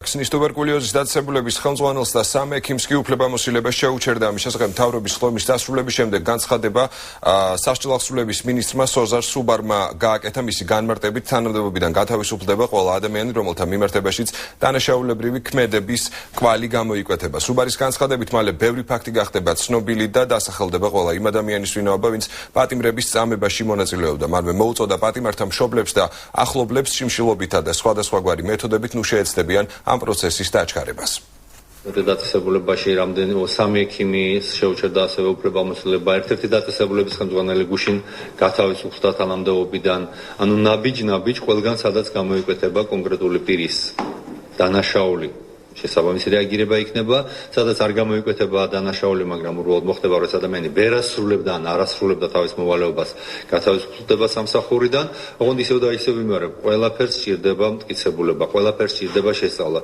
ქსნის ტუბერკულოზის დაწესებულების ხელმძღვანელს და სამ ექიმს კი უფლებამოსილებას შეუჩერდა. ამის შესახებ მთავრობის ხდომის დასრულების შემდეგ განცხადება სასჯელ ახსრულების მინისტრმა სოზარ სუბარმა გააკეთა. მისი განმარტებით თანამდებობიდან გათავისუფლდება ყველა ადამიანი, რომელთა მიმართებაშიც დანაშაულებრივი ქმედების კვალი გამოიკვეთება. სუბარის განცხადებით მალე ბევრი ფაქტი გახდება ცნობილი და დასახელდება ყველა იმ ადამიანის ვინაობა, ვინც პატიმრების წამებაში მონაწილეობდა. მანვე მოუწოდა პატიმართა მშობლებს და ახლობლებს შიმშილობითა და სხვადასხვაგვარი მეთოდებით შეეცდებიან ამ პროცესის დაჩქარებას. დაწესებულებაში რამდენი სამი ექიმის შეუჩერდა ასევე უფლებამოსილება. ერთ-ერთი დაწესებულების ხელმძღვანელი გუშინ გათავისუფლდა თანამდებობიდან. ანუ ნაბიჯ ყველგან სადაც გამოიკვეთება კონკრეტული პირის დანაშაული. შესაბამისი რეაგირება იქნება, სადაც არ გამოიკვეთება დანაშაული, მაგრამ უბრალოდ მოხდება, რომ ეს ადამიანი ვერ ასრულებდა ან არ ასრულებდა თავის მოვალეობას, გათავისუფლდება სამსახურიდან. ოღონდ ისევ და ისევ ვიმეორებ, ყველაფერს სჭირდება მტკიცებულება, ყველაფერს სჭირდება შესწავლა.